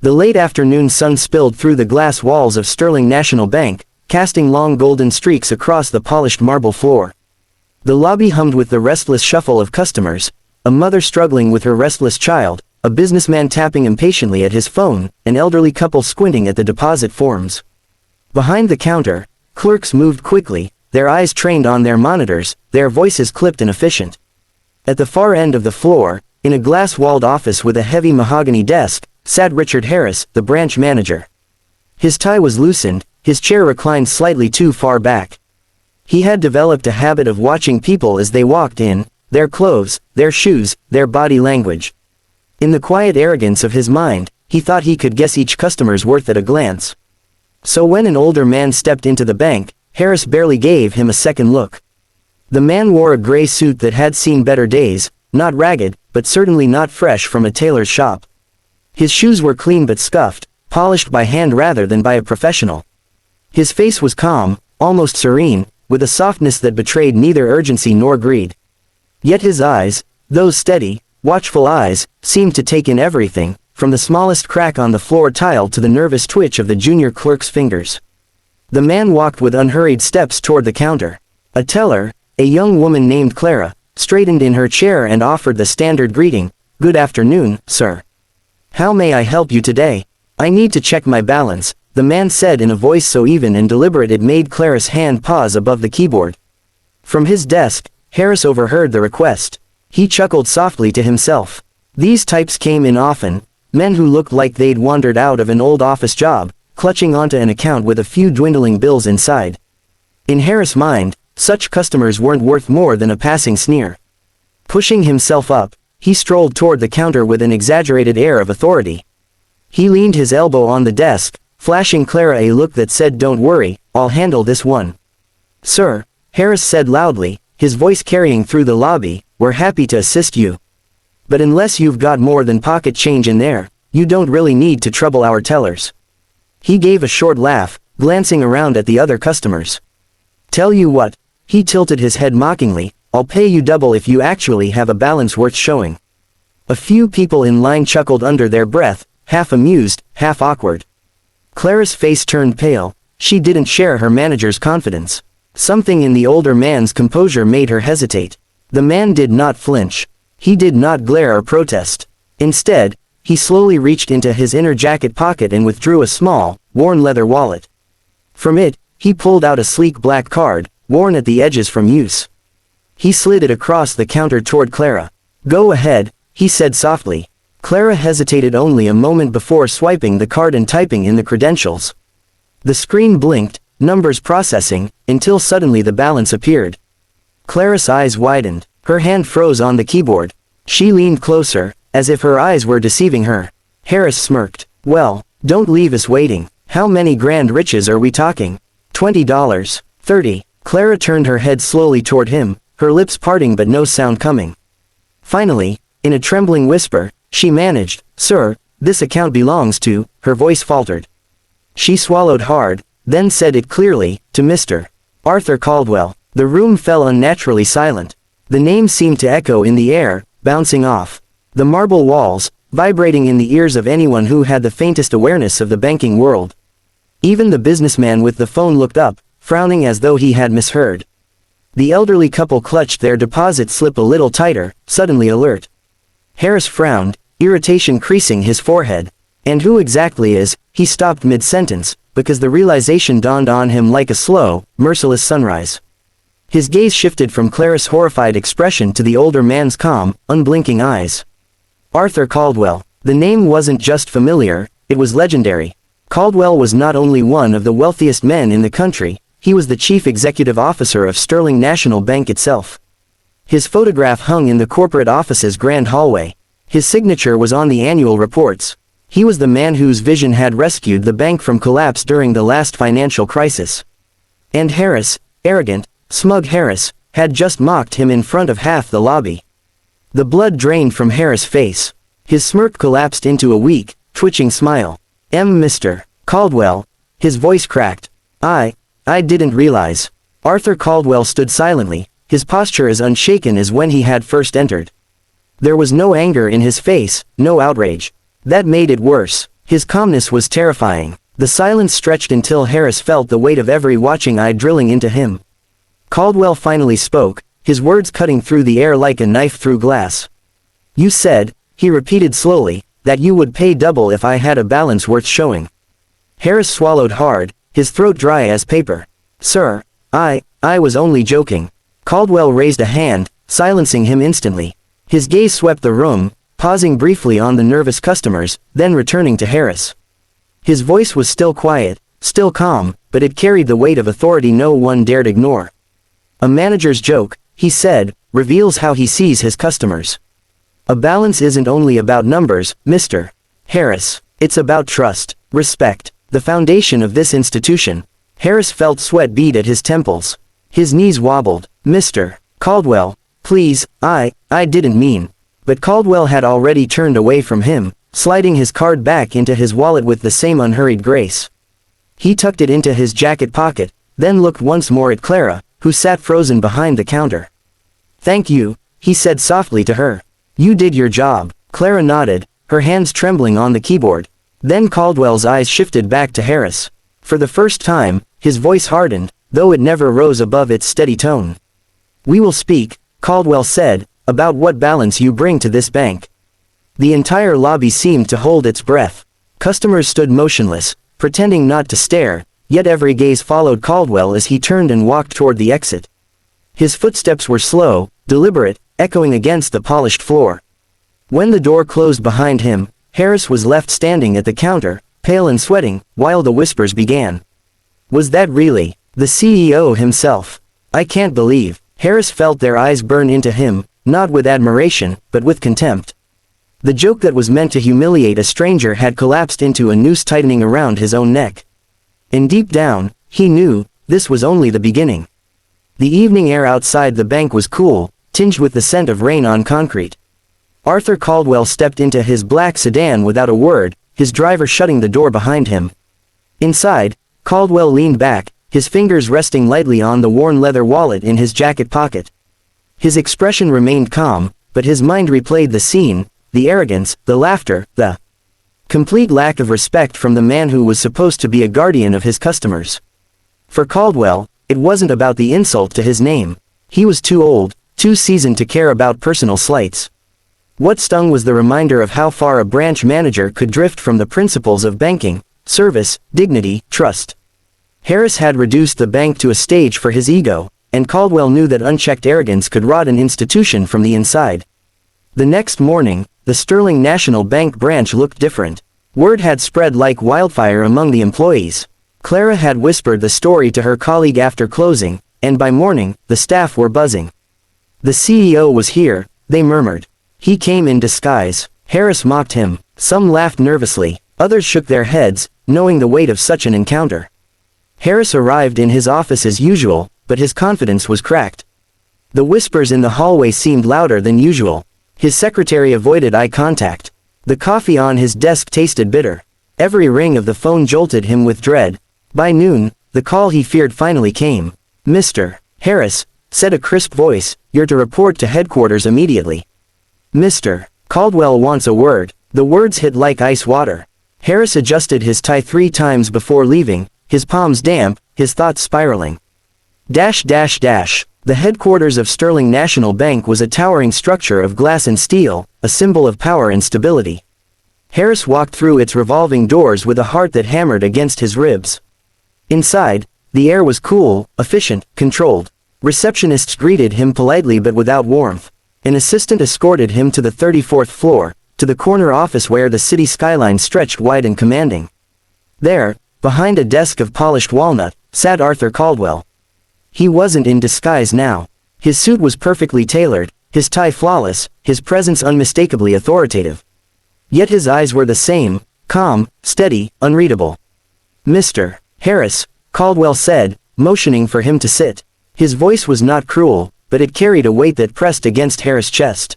The late afternoon sun spilled through the glass walls of Sterling National Bank, casting long golden streaks across the polished marble floor. The lobby hummed with the restless shuffle of customers, a mother struggling with her restless child, a businessman tapping impatiently at his phone, an elderly couple squinting at the deposit forms. Behind the counter, clerks moved quickly, their eyes trained on their monitors, their voices clipped and efficient. At the far end of the floor, in a glass-walled office with a heavy mahogany desk, sat Richard Harris, the branch manager. His tie was loosened, his chair reclined slightly too far back. He had developed a habit of watching people as they walked in, their clothes, their shoes, their body language. In the quiet arrogance of his mind, he thought he could guess each customer's worth at a glance. So when an older man stepped into the bank, Harris barely gave him a second look. The man wore a gray suit that had seen better days, not ragged, but certainly not fresh from a tailor's shop. His shoes were clean but scuffed, polished by hand rather than by a professional. His face was calm, almost serene, with a softness that betrayed neither urgency nor greed. Yet his eyes, those steady, watchful eyes, seemed to take in everything, from the smallest crack on the floor tile to the nervous twitch of the junior clerk's fingers. The man walked with unhurried steps toward the counter. A teller, a young woman named Clara, straightened in her chair and offered the standard greeting, "Good afternoon, sir. How may I help you today?" "I need to check my balance," the man said in a voice so even and deliberate it made Clara's hand pause above the keyboard. From his desk, Harris overheard the request. He chuckled softly to himself. These types came in often, men who looked like they'd wandered out of an old office job, clutching onto an account with a few dwindling bills inside. In Harris' mind, such customers weren't worth more than a passing sneer. Pushing himself up, he strolled toward the counter with an exaggerated air of authority. He leaned his elbow on the desk, flashing Clara a look that said, "Don't worry, I'll handle this one." "Sir," Harris said loudly, his voice carrying through the lobby, "we're happy to assist you. But unless you've got more than pocket change in there, you don't really need to trouble our tellers." He gave a short laugh, glancing around at the other customers. "Tell you what," he tilted his head mockingly, "I'll pay you double if you actually have a balance worth showing." A few people in line chuckled under their breath, half amused, half awkward. Clara's face turned pale. She didn't share her manager's confidence. Something in the older man's composure made her hesitate. The man did not flinch. He did not glare or protest. Instead, he slowly reached into his inner jacket pocket and withdrew a small, worn leather wallet. From it, he pulled out a sleek black card, worn at the edges from use. He slid it across the counter toward Clara. "Go ahead," he said softly. Clara hesitated only a moment before swiping the card and typing in the credentials. The screen blinked, numbers processing, until suddenly the balance appeared. Clara's eyes widened. Her hand froze on the keyboard. She leaned closer, as if her eyes were deceiving her. Harris smirked. "Well, don't leave us waiting. How many grand riches are we talking?" $20. 30. Clara turned her head slowly toward him, her lips parting but no sound coming. Finally, in a trembling whisper, she managed, "Sir, this account belongs to," her voice faltered. She swallowed hard, then said it clearly, "to Mr. Arthur Caldwell." The room fell unnaturally silent. The name seemed to echo in the air, bouncing off the marble walls, vibrating in the ears of anyone who had the faintest awareness of the banking world. Even the businessman with the phone looked up, frowning as though he had misheard. The elderly couple clutched their deposit slip a little tighter, suddenly alert. Harris frowned, irritation creasing his forehead. "And who exactly is," he stopped mid-sentence, because the realization dawned on him like a slow, merciless sunrise. His gaze shifted from Clara's horrified expression to the older man's calm, unblinking eyes. Arthur Caldwell. The name wasn't just familiar, it was legendary. Caldwell was not only one of the wealthiest men in the country, he was the chief executive officer of Sterling National Bank itself. His photograph hung in the corporate office's grand hallway. His signature was on the annual reports. He was the man whose vision had rescued the bank from collapse during the last financial crisis. And Harris, arrogant, smug Harris, had just mocked him in front of half the lobby. The blood drained from Harris' face. His smirk collapsed into a weak, twitching smile. "Mr. Caldwell," his voice cracked. I didn't realize." Arthur Caldwell stood silently, his posture as unshaken as when he had first entered. There was no anger in his face, no outrage. That made it worse. His calmness was terrifying. The silence stretched until Harris felt the weight of every watching eye drilling into him. Caldwell finally spoke, his words cutting through the air like a knife through glass. "You said," he repeated slowly, "that you would pay double if I had a balance worth showing." Harris swallowed hard, his throat dry as paper. "Sir, I was only joking." Caldwell raised a hand, silencing him instantly. His gaze swept the room, pausing briefly on the nervous customers, then returning to Harris. His voice was still quiet, still calm, but it carried the weight of authority no one dared ignore. "A manager's joke," he said, "reveals how he sees his customers. A balance isn't only about numbers, Mr. Harris. It's about trust, respect, the foundation of this institution." Harris felt sweat bead at his temples. His knees wobbled. "Mr. Caldwell, please, I didn't mean." But Caldwell had already turned away from him, sliding his card back into his wallet with the same unhurried grace. He tucked it into his jacket pocket, then looked once more at Clara, who sat frozen behind the counter. "Thank you," he said softly to her. "You did your job." Clara nodded, her hands trembling on the keyboard. Then Caldwell's eyes shifted back to Harris. For the first time, his voice hardened, though it never rose above its steady tone. "We will speak," Caldwell said, "about what balance you bring to this bank." The entire lobby seemed to hold its breath. Customers stood motionless, pretending not to stare, yet every gaze followed Caldwell as he turned and walked toward the exit. His footsteps were slow, deliberate, echoing against the polished floor. When the door closed behind him, Harris was left standing at the counter, pale and sweating, while the whispers began. Was that really the CEO himself? "I can't believe." Harris felt their eyes burn into him, not with admiration, but with contempt. The joke that was meant to humiliate a stranger had collapsed into a noose tightening around his own neck. And deep down, he knew, this was only the beginning. The evening air outside the bank was cool, tinged with the scent of rain on concrete. Arthur Caldwell stepped into his black sedan without a word, his driver shutting the door behind him. Inside, Caldwell leaned back, his fingers resting lightly on the worn leather wallet in his jacket pocket. His expression remained calm, but his mind replayed the scene, the arrogance, the laughter, the complete lack of respect from the man who was supposed to be a guardian of his customers. For Caldwell, it wasn't about the insult to his name. He was too old, too seasoned to care about personal slights. What stung was the reminder of how far a branch manager could drift from the principles of banking, service, dignity, trust. Harris had reduced the bank to a stage for his ego, and Caldwell knew that unchecked arrogance could rot an institution from the inside. The next morning, the Sterling National Bank branch looked different. Word had spread like wildfire among the employees. Clara had whispered the story to her colleague after closing, and by morning, the staff were buzzing. The CEO was here, they murmured. He came in disguise. Harris mocked him. Some laughed nervously, others shook their heads, knowing the weight of such an encounter. Harris arrived in his office as usual, but his confidence was cracked. The whispers in the hallway seemed louder than usual. His secretary avoided eye contact. The coffee on his desk tasted bitter. Every ring of the phone jolted him with dread. By noon, the call he feared finally came. "Mr. Harris," said a crisp voice, "you're to report to headquarters immediately." "Mr. Caldwell wants a word." The words hit like ice water. Harris adjusted his tie 3 times before leaving, his palms damp, his thoughts spiraling. The headquarters of Sterling National Bank was a towering structure of glass and steel, a symbol of power and stability. Harris walked through its revolving doors with a heart that hammered against his ribs. Inside, the air was cool, efficient, controlled. Receptionists greeted him politely but without warmth. An assistant escorted him to the 34th floor, to the corner office where the city skyline stretched wide and commanding. There, behind a desk of polished walnut, sat Arthur Caldwell. He wasn't in disguise now. His suit was perfectly tailored, his tie flawless, his presence unmistakably authoritative. Yet his eyes were the same, calm, steady, unreadable. "Mr. Harris," Caldwell said, motioning for him to sit. His voice was not cruel, but it carried a weight that pressed against Harris' chest.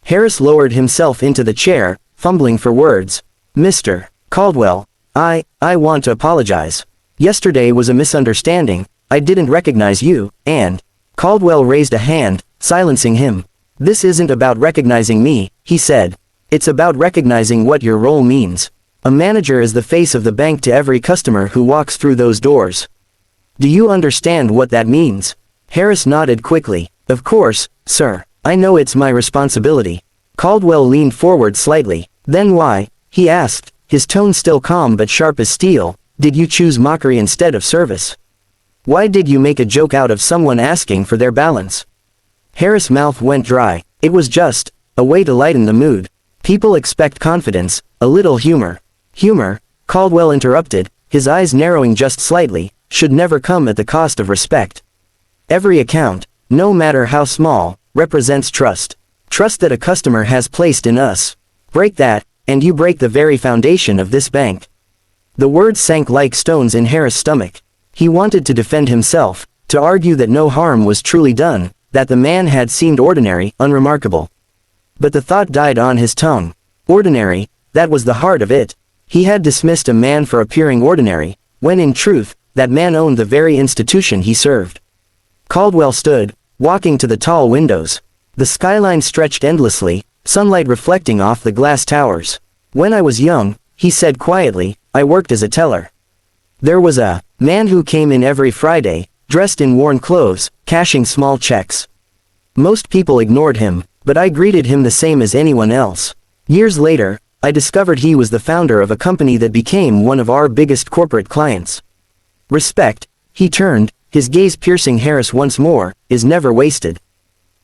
Harris lowered himself into the chair, fumbling for words. "Mr. Caldwell, I want to apologize. Yesterday was a misunderstanding. I didn't recognize you, and..." Caldwell raised a hand, silencing him. "This isn't about recognizing me," he said. "It's about recognizing what your role means." A manager is the face of the bank to every customer who walks through those doors. Do you understand what that means? Harris nodded quickly. Of course, sir. I know it's my responsibility. Caldwell leaned forward slightly. Then why, he asked, his tone still calm but sharp as steel, did you choose mockery instead of service? Why did you make a joke out of someone asking for their balance? Harris' mouth went dry. It was just a way to lighten the mood. People expect confidence, a little humor. Humor, Caldwell interrupted, his eyes narrowing just slightly, should never come at the cost of respect. Every account, no matter how small, represents trust. Trust that a customer has placed in us. Break that, and you break the very foundation of this bank. The words sank like stones in Harris' stomach. He wanted to defend himself, to argue that no harm was truly done, that the man had seemed ordinary, unremarkable. But the thought died on his tongue. Ordinary, that was the heart of it. He had dismissed a man for appearing ordinary, when in truth, that man owned the very institution he served. Caldwell stood, walking to the tall windows. The skyline stretched endlessly, sunlight reflecting off the glass towers. When I was young, he said quietly, I worked as a teller. There was a man who came in every Friday, dressed in worn clothes, cashing small checks. Most people ignored him, but I greeted him the same as anyone else. Years later, I discovered he was the founder of a company that became one of our biggest corporate clients. Respect, he turned, his gaze piercing Harris once more, is never wasted.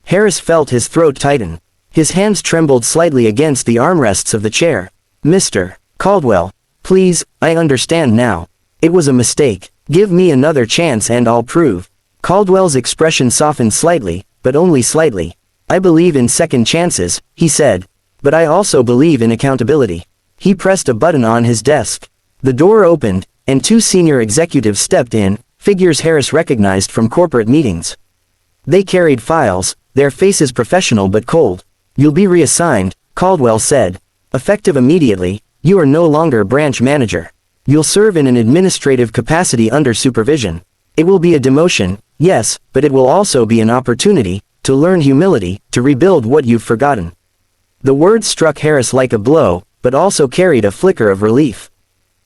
Harris felt his throat tighten. His hands trembled slightly against the armrests of the chair. Mr. Caldwell, please, I understand now. It was a mistake. Give me another chance and I'll prove. Caldwell's expression softened slightly, but only slightly. I believe in second chances, he said. But I also believe in accountability. He pressed a button on his desk. The door opened, and two senior executives stepped in, figures Harris recognized from corporate meetings. They carried files, their faces professional but cold. You'll be reassigned, Caldwell said. Effective immediately, you are no longer branch manager. You'll serve in an administrative capacity under supervision. It will be a demotion, yes, but it will also be an opportunity to learn humility, to rebuild what you've forgotten. The words struck Harris like a blow, but also carried a flicker of relief.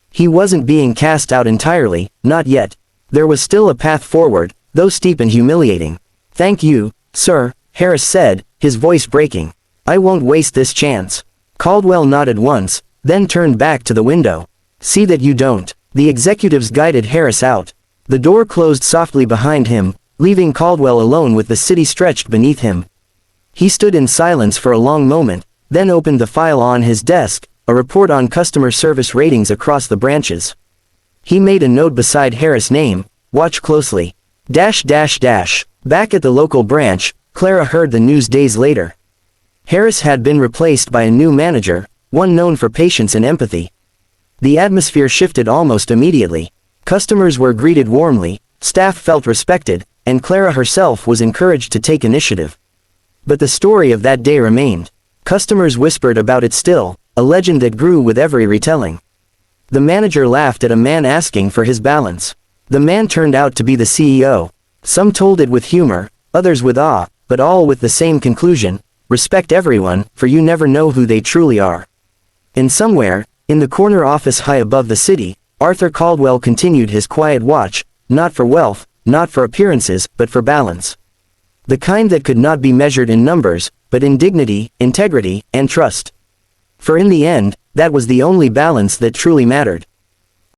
He wasn't being cast out entirely, not yet. There was still a path forward, though steep and humiliating. Thank you, sir, Harris said, his voice breaking. I won't waste this chance. Caldwell nodded once, then turned back to the window. See that you don't. The executives guided Harris out. The door closed softly behind him, leaving Caldwell alone with the city stretched beneath him. He stood in silence for a long moment, then opened the file on his desk, a report on customer service ratings across the branches. He made a note beside Harris' name, watch closely. Back at the local branch, Clara heard the news days later. Harris had been replaced by a new manager, one known for patience and empathy. The atmosphere shifted almost immediately. Customers were greeted warmly, staff felt respected, and Clara herself was encouraged to take initiative. But the story of that day remained. Customers whispered about it still, a legend that grew with every retelling. The manager laughed at a man asking for his balance. The man turned out to be the CEO. Some told it with humor, others with awe, but all with the same conclusion: respect everyone, for you never know who they truly are. And somewhere, in the corner office high above the city, Arthur Caldwell continued his quiet watch, not for wealth, not for appearances, but for balance. The kind that could not be measured in numbers, but in dignity, integrity, and trust. For in the end, that was the only balance that truly mattered.